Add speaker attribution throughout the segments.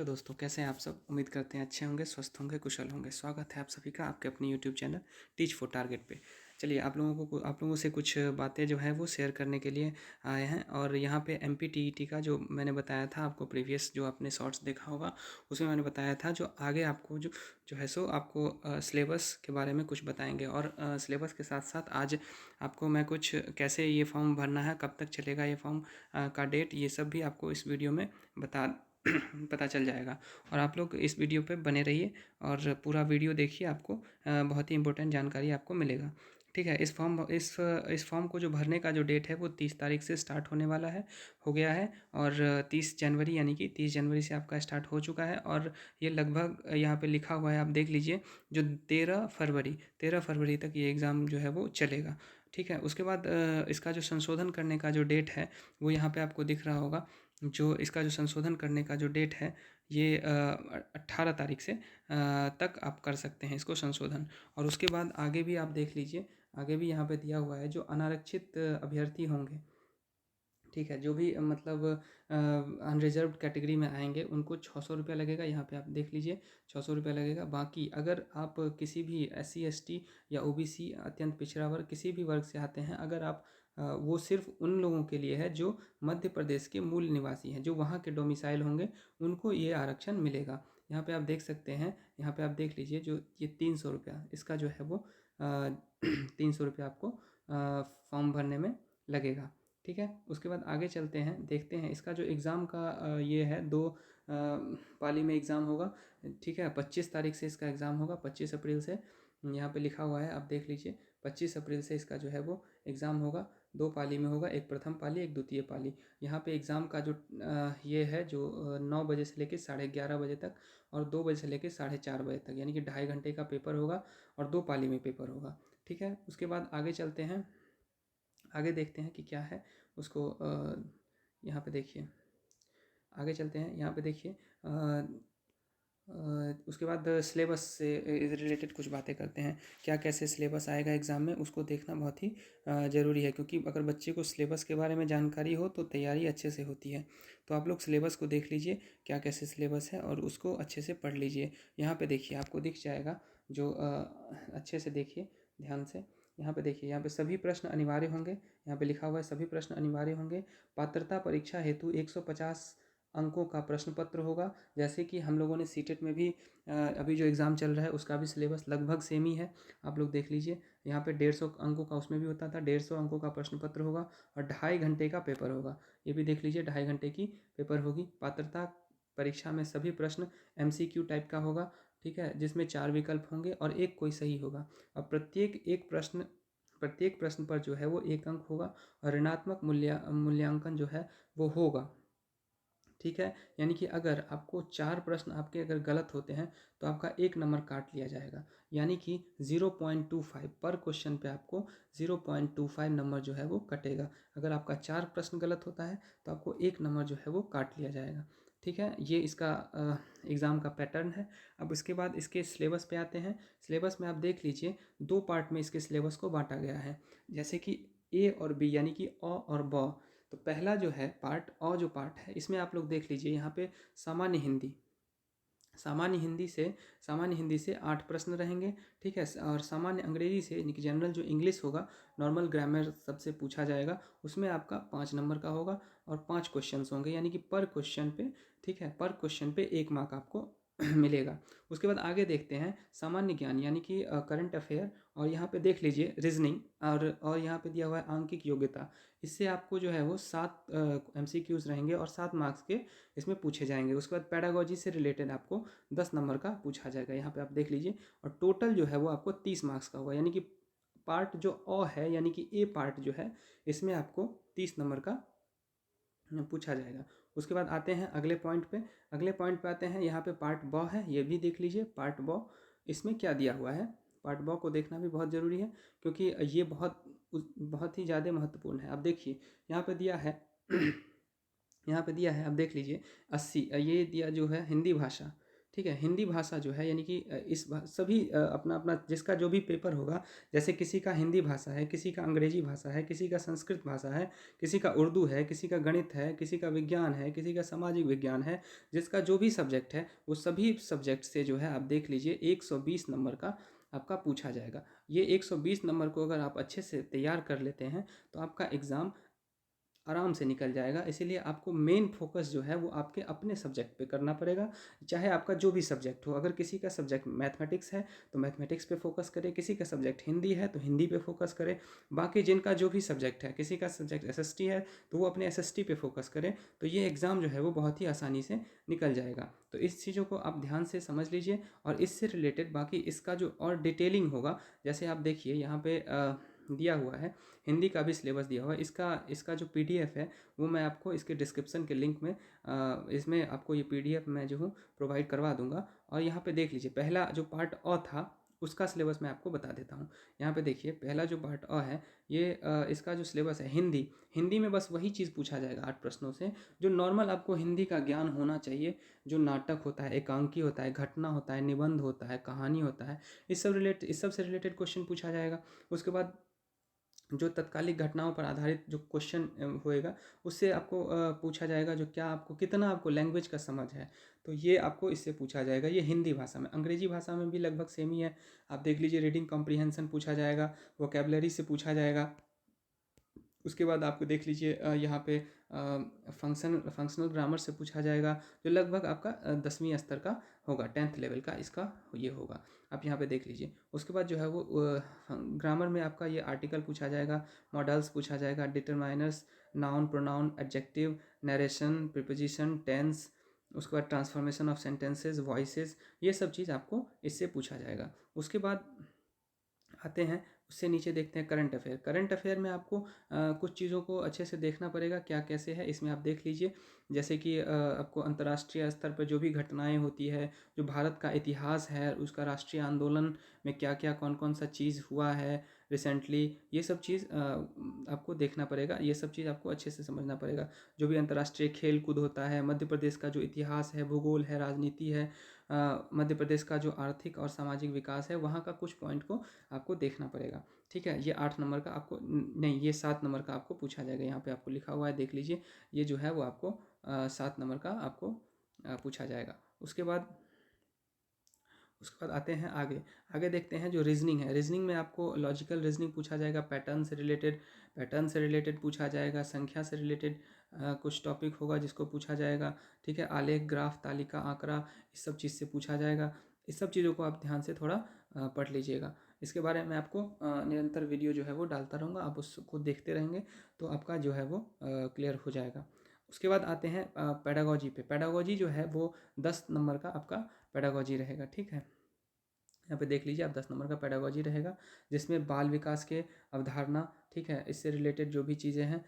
Speaker 1: Hello दोस्तों, कैसे हैं आप सब। उम्मीद करते हैं अच्छे होंगे, स्वस्थ होंगे, कुशल होंगे। स्वागत है आप सभी का आपके अपने YouTube channel teach for target पे। चलिए आप लोगों से कुछ बातें जो है वो शेयर करने के लिए आए हैं। और यहाँ पे MPTET का जो मैंने बताया था आपको, प्रीवियस जो आपने शॉर्ट्स देखा होगा उसमें मैंने बताया था जो आगे आपको जो जो है सो आपको सिलेबस के बारे में कुछ बताएंगे। और सिलेबस के साथ साथ आज आपको मैं कुछ कैसे ये फॉर्म भरना है, कब तक चलेगा ये फॉर्म का डेट, ये सब भी आपको इस वीडियो में पता चल जाएगा। और आप लोग इस वीडियो पे बने रहिए और पूरा वीडियो देखिए, आपको बहुत ही इंपॉर्टेंट जानकारी आपको मिलेगा। ठीक है। इस फॉर्म को जो भरने का जो डेट है वो 30 तारीख से स्टार्ट होने वाला है, हो गया है। और 30 जनवरी यानी कि 30 जनवरी से आपका स्टार्ट हो चुका है। और ये लगभग यहाँ पे लिखा हुआ है, आप देख लीजिए, जो 13 फरवरी तक ये एग्ज़ाम जो है वो चलेगा। ठीक है। उसके बाद इसका जो संशोधन करने का जो डेट है वो यहाँ पे आपको दिख रहा होगा। जो इसका जो संशोधन करने का जो डेट है ये 18 तारीख से तक आप कर सकते हैं इसको संशोधन। और उसके बाद आगे भी आप देख लीजिए, आगे भी यहाँ पे दिया हुआ है जो अनारक्षित अभ्यर्थी होंगे। ठीक है। जो भी मतलब अनरिजर्व्ड कैटेगरी में आएंगे उनको 600 रुपया लगेगा। यहाँ पे आप देख लीजिए, 600 रुपया लगेगा। बाकी अगर आप किसी भी SC ST या OBC अत्यंत पिछड़ा वर्ग किसी भी वर्ग से आते हैं, अगर आप वो सिर्फ उन लोगों के लिए है जो मध्य प्रदेश के मूल निवासी हैं, जो वहाँ के डोमिसाइल होंगे, उनको ये आरक्षण मिलेगा। यहाँ पे आप देख सकते हैं, यहाँ पे आप देख लीजिए, जो ये 300 रुपया इसका जो है वो 300 रुपया आपको फॉर्म भरने में लगेगा। ठीक है। उसके बाद आगे चलते हैं, देखते हैं इसका जो एग्ज़ाम का ये है, दो पाली में एग्ज़ाम होगा। ठीक है। 25 तारीख से इसका एग्ज़ाम होगा, 25 अप्रैल से यहाँ पे लिखा हुआ है, आप देख लीजिए। 25 अप्रैल से इसका जो है वो एग्ज़ाम होगा, दो पाली में होगा, एक प्रथम पाली एक द्वितीय पाली। यहाँ पे एग्ज़ाम का जो ये है, जो 9 बजे से लेकर 11:30 बजे तक और 2 बजे से लेकर 4:30 बजे तक, यानी कि 2.5 घंटे का पेपर होगा और दो पाली में पेपर होगा। ठीक है। उसके बाद आगे चलते हैं, आगे देखते हैं कि क्या है उसको। यहाँ पे देखिए, आगे चलते हैं, यहाँ पे देखिए। उसके बाद सिलेबस से रिलेटेड कुछ बातें करते हैं। क्या कैसे सिलेबस आएगा एग्ज़ाम में, उसको देखना बहुत ही ज़रूरी है, क्योंकि अगर बच्चे को सिलेबस के बारे में जानकारी हो तो तैयारी अच्छे से होती है। तो आप लोग सिलेबस को देख लीजिए, क्या कैसे सिलेबस है, और उसको अच्छे से पढ़ लीजिए। यहाँ पे देखिए, आपको दिख जाएगा, जो अच्छे से देखिए ध्यान से। यहाँ पे देखिए, यहाँ पे सभी प्रश्न अनिवार्य होंगे। यहाँ पे लिखा हुआ है सभी प्रश्न अनिवार्य होंगे। पात्रता परीक्षा हेतु 150 अंकों का प्रश्न पत्र होगा। जैसे कि हम लोगों ने सीटेट में भी अभी जो एग्ज़ाम चल रहा है उसका भी सिलेबस लगभग सेम ही है। आप लोग देख लीजिए, यहाँ पे 150 अंकों का उसमें भी होता था, 150 अंकों का प्रश्न पत्र होगा और 2.5 घंटे का पेपर होगा। ये भी देख लीजिए, 2.5 घंटे की पेपर होगी। पात्रता परीक्षा में सभी प्रश्न MCQ टाइप का होगा। ठीक है। जिसमें 4 विकल्प होंगे और एक कोई सही होगा। और प्रत्येक प्रश्न पर जो है वो 1 अंक होगा और ऋणात्मक मूल्यांकन जो है वो होगा। ठीक है। यानी कि अगर आपको 4 प्रश्न आपके अगर गलत होते हैं तो आपका 1 नंबर काट लिया जाएगा, यानी कि 0.25 पर क्वेश्चन पे आपको 0.25 नंबर जो है वो कटेगा। अगर आपका 4 प्रश्न गलत होता है तो आपको 1 नंबर जो है वो काट लिया जाएगा। ठीक है। ये इसका एग्ज़ाम का पैटर्न है। अब इसके बाद इसके सिलेबस पे आते हैं। सिलेबस में आप देख लीजिए, 2 पार्ट में इसके सिलेबस को बांटा गया है। जैसे कि A और B, यानी कि अ और ब। तो पहला जो है पार्ट, अ जो पार्ट है, इसमें आप लोग देख लीजिए, यहाँ पे सामान्य हिंदी, सामान्य हिंदी से 8 प्रश्न रहेंगे। ठीक है। और सामान्य अंग्रेजी से, यानी कि जनरल जो इंग्लिश होगा, नॉर्मल ग्रामर सबसे पूछा जाएगा, उसमें आपका 5 नंबर का होगा और 5 क्वेश्चंस होंगे, यानी कि पर क्वेश्चन पे, ठीक है, पर क्वेश्चन पे 1 मार्क आपको मिलेगा। उसके बाद आगे देखते हैं सामान्य ज्ञान, यानी कि करंट अफेयर। और यहाँ पे देख लीजिए रीजनिंग, और यहाँ पे दिया हुआ है आंकिक योग्यता। इससे आपको जो है वो 7 MCQs रहेंगे और 7 मार्क्स के इसमें पूछे जाएंगे। उसके बाद पैडागोजी से रिलेटेड आपको 10 नंबर का पूछा जाएगा, यहाँ पे आप देख लीजिए। और टोटल जो है वो आपको 30 मार्क्स का होगा, यानी कि पार्ट जो अ है, यानी कि ए पार्ट जो है, इसमें आपको 30 नंबर का पूछा जाएगा। उसके बाद आते हैं अगले पॉइंट पे, आते हैं। यहाँ पे पार्ट ब है, ये भी देख लीजिए पार्ट ब। इसमें क्या दिया हुआ है, पार्ट ब को देखना भी बहुत ज़रूरी है, क्योंकि ये बहुत ही ज़्यादा महत्वपूर्ण है। अब देखिए, यहाँ पे दिया है यहाँ पे दिया है, आप देख लीजिए, 80, ये दिया जो है हिंदी भाषा, ठीक है। हिंदी भाषा जो है यानी कि सभी अपना अपना जिसका जो भी पेपर होगा, जैसे किसी का हिंदी भाषा है, किसी का अंग्रेजी भाषा है, किसी का संस्कृत भाषा है, किसी का उर्दू है, किसी का गणित है, किसी का विज्ञान है, किसी का सामाजिक विज्ञान है, जिसका जो भी सब्जेक्ट है वो सभी सब्जेक्ट से जो है आप देख लीजिए 120 नंबर का आपका पूछा जाएगा। ये 120 नंबर को अगर आप अच्छे से तैयार कर लेते हैं तो आपका एग्ज़ाम आराम से निकल जाएगा। इसीलिए आपको मेन फोकस जो है वो आपके अपने सब्जेक्ट पे करना पड़ेगा, चाहे आपका जो भी सब्जेक्ट हो। अगर किसी का सब्जेक्ट मैथमेटिक्स है तो मैथमेटिक्स पे फोकस करें, किसी का सब्जेक्ट हिंदी है तो हिंदी पे फोकस करें। बाकी जिनका जो भी सब्जेक्ट है, किसी का सब्जेक्ट एसएसटी है तो वो अपने एसएसटी पे फोकस करें, तो ये एग्ज़ाम जो है वो बहुत ही आसानी से निकल जाएगा। तो इस चीज़ों को आप ध्यान से समझ लीजिए। और इससे रिलेटेड बाकी इसका जो और डिटेलिंग होगा, जैसे आप देखिए यहाँ पे दिया हुआ है, हिंदी का भी सिलेबस दिया हुआ है। इसका इसका जो पीडीएफ है वो मैं आपको इसके डिस्क्रिप्शन के लिंक में इसमें आपको ये पीडीएफ मैं जो हूँ प्रोवाइड करवा दूंगा। और यहाँ पे देख लीजिए, पहला जो पार्ट अ था उसका सिलेबस मैं आपको बता देता हूँ। यहाँ पे देखिए, पहला जो पार्ट अ है ये इसका जो सिलेबस है हिंदी, हिंदी में बस वही चीज़ पूछा जाएगा 8 प्रश्नों से जो नॉर्मल आपको हिंदी का ज्ञान होना चाहिए। जो नाटक होता है, एकांकी होता है, घटना होता है, निबंध होता है, कहानी होता है, इस सब से रिलेटेड क्वेश्चन पूछा जाएगा। उसके बाद जो तत्कालिक घटनाओं पर आधारित जो क्वेश्चन होएगा उससे आपको पूछा जाएगा, जो क्या आपको कितना आपको लैंग्वेज का समझ है, तो ये आपको इससे पूछा जाएगा। ये हिंदी भाषा में। अंग्रेजी भाषा में भी लगभग सेम ही है। आप देख लीजिए, रीडिंग कॉम्प्रिहेंशन पूछा जाएगा, वोकेबलरी से पूछा जाएगा। उसके बाद आपको देख लीजिए यहाँ पे फंक्शनल ग्रामर से पूछा जाएगा, जो लगभग आपका 10वीं स्तर का होगा, 10th लेवल का इसका ये होगा। आप यहाँ पे देख लीजिए। उसके बाद जो है वो ग्रामर में आपका ये आर्टिकल पूछा जाएगा, मॉडल्स पूछा जाएगा, determiners, noun, pronoun, adjective, narration, preposition, tense, उसके बाद ट्रांसफॉर्मेशन ऑफ सेंटेंसेस, वॉइसेस, ये सब चीज़ आपको इससे पूछा जाएगा। उसके बाद आते हैं, उससे नीचे देखते हैं करंट अफेयर। करंट अफेयर में आपको कुछ चीज़ों को अच्छे से देखना पड़ेगा, क्या कैसे है इसमें आप देख लीजिए। जैसे कि आपको अंतर्राष्ट्रीय स्तर पर जो भी घटनाएं होती है, जो भारत का इतिहास है, उसका राष्ट्रीय आंदोलन में क्या क्या कौन कौन सा चीज़ हुआ है रिसेंटली, ये सब चीज़ आपको देखना पड़ेगा। ये सब चीज़ आपको अच्छे से समझना पड़ेगा। जो भी अंतर्राष्ट्रीय खेल कूद होता है, मध्य प्रदेश का जो इतिहास है, भूगोल है, राजनीति है, मध्य प्रदेश का जो आर्थिक और सामाजिक विकास है, वहाँ का कुछ पॉइंट को आपको देखना पड़ेगा। ठीक है। ये 8 नंबर का आपको नहीं, ये 7 नंबर का आपको पूछा जाएगा। यहाँ पे आपको लिखा हुआ है, देख लीजिए। ये जो है वो आपको 7 नंबर का आपको पूछा जाएगा। उसके बाद आते हैं आगे। आगे देखते हैं जो रीजनिंग है। रीजनिंग में आपको लॉजिकल रीजनिंग पूछा जाएगा, पैटर्न से रिलेटेड पूछा जाएगा, संख्या से रिलेटेड कुछ टॉपिक होगा जिसको पूछा जाएगा। ठीक है। आलेख, ग्राफ, तालिका, आंकड़ा, इस सब चीज़ से पूछा जाएगा। इस सब चीज़ों को आप ध्यान से थोड़ा पढ़ लीजिएगा। इसके बारे में आपको निरंतर वीडियो जो है वो डालता रहूँगा, आप उसको देखते रहेंगे तो आपका जो है वो क्लियर हो जाएगा। उसके बाद आते हैं पेडागोजी पे। पेडागोजी जो है वो 10 नंबर का आपका पेडागोजी रहेगा। ठीक है। यहाँ पे देख लीजिए आप, 10 नंबर का पेडागोजी रहेगा, जिसमें बाल विकास के अवधारणा, ठीक है, इससे रिलेटेड जो भी चीज़ें हैं,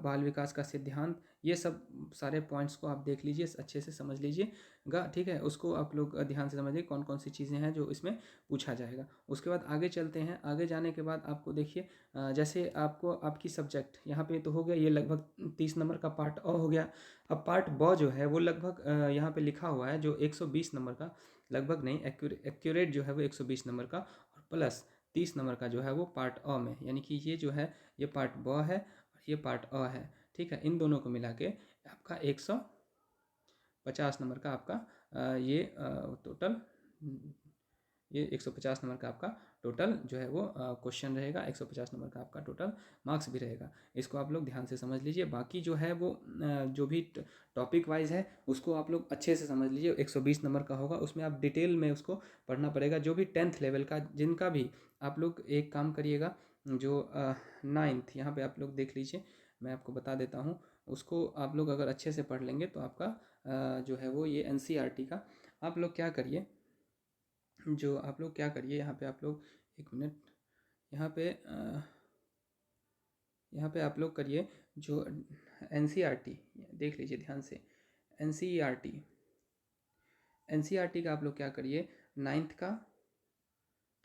Speaker 1: बाल विकास का सिद्धांत, ये सब सारे पॉइंट्स को आप देख लीजिए, अच्छे से समझ लीजिएगा। ठीक है। उसको आप लोग ध्यान से समझिए कौन कौन सी चीज़ें हैं जो इसमें पूछा जाएगा। उसके बाद आगे चलते हैं। आगे जाने के बाद आपको देखिए, जैसे आपको आपकी सब्जेक्ट यहाँ पे तो हो गया, ये लगभग 30 नंबर का पार्ट अ हो गया। अब पार्ट ब जो है वो लगभग यहाँ पे लिखा हुआ है जो 120 नंबर का, लगभग नहीं, एक्यूरेट जो है वो 120 नंबर का, और प्लस 30 नंबर का जो है वो पार्ट अ में, यानी कि ये जो है ये पार्ट ब है और ये पार्ट अ है। ठीक है। इन दोनों को मिला के आपका 150 नंबर का आपका ये टोटल, ये 150 नंबर का आपका टोटल जो है वो क्वेश्चन रहेगा। 150 नंबर का आपका टोटल मार्क्स भी रहेगा। इसको आप लोग ध्यान से समझ लीजिए। बाकी जो है वो जो भी टॉपिक वाइज है उसको आप लोग अच्छे से समझ लीजिए। 120 नंबर का होगा, उसमें आप डिटेल में उसको पढ़ना पड़ेगा। जो भी 10th लेवल का, जिनका भी, आप लोग एक काम करिएगा, जो 9th यहाँ पे आप लोग देख लीजिए, मैं आपको बता देता हूँ। उसको आप लोग अगर अच्छे से पढ़ लेंगे तो आपका जो है वो ये NCERT का आप लोग क्या करिए, यहाँ पे आप लोग एक मिनट, यहाँ पे आप लोग करिए जो NCERT देख लीजिए ध्यान से। NCERT का आप लोग क्या करिए, 9th का,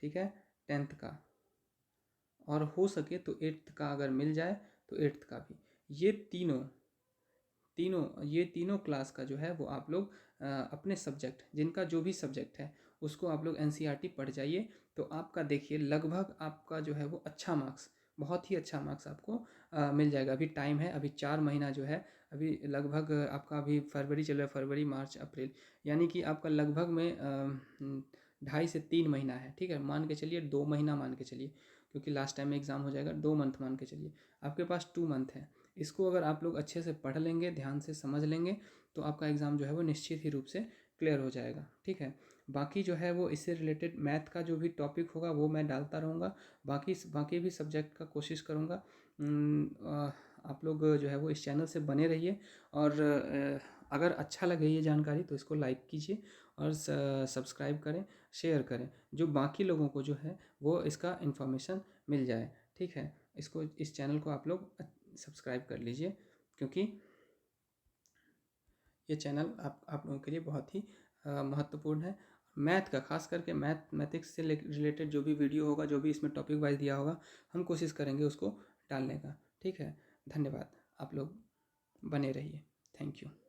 Speaker 1: ठीक है, 10th का, और हो सके तो 8th का अगर मिल जाए तो 8th का भी। ये तीनों क्लास का जो है वो आप लोग अपने सब्जेक्ट, जिनका जो भी सब्जेक्ट है उसको आप लोग एनसीईआरटी पढ़ जाइए, तो आपका देखिए लगभग आपका जो है वो अच्छा मार्क्स, बहुत ही अच्छा मार्क्स आपको मिल जाएगा। अभी टाइम है, अभी 4 महीना जो है, अभी लगभग आपका अभी फरवरी चल रहा है, फरवरी मार्च अप्रैल, यानी कि आपका लगभग में 2.5 से 3 महीना है। ठीक है, मान के चलिए 2 महीना मान के चलिए, क्योंकि लास्ट टाइम में एग्ज़ाम हो जाएगा, 2 मंथ मान के चलिए, आपके पास 2 मंथ है। इसको अगर आप लोग अच्छे से पढ़ लेंगे, ध्यान से समझ लेंगे, तो आपका एग्ज़ाम जो है वो निश्चित ही रूप से क्लियर हो जाएगा। ठीक है, बाकी जो है वो इससे रिलेटेड मैथ का जो भी टॉपिक होगा वो मैं डालता रहूँगा, बाकी भी सब्जेक्ट का कोशिश करूँगा। आप लोग जो है वो इस चैनल से बने रहिए, और अगर अच्छा लगे ये जानकारी तो इसको लाइक कीजिए और सब्सक्राइब करें, शेयर करें, जो बाकी लोगों को जो है वो इसका इन्फॉर्मेशन मिल जाए। ठीक है, इसको, इस चैनल को आप लोग सब्सक्राइब कर लीजिए, क्योंकि ये चैनल आप लोगों के लिए बहुत ही महत्वपूर्ण है। मैथ का, खास करके मैथमेटिक्स से रिलेटेड जो भी वीडियो होगा, जो भी इसमें टॉपिक वाइज दिया होगा, हम कोशिश करेंगे उसको डालने का। ठीक है, धन्यवाद, आप लोग बने रहिए। Thank you.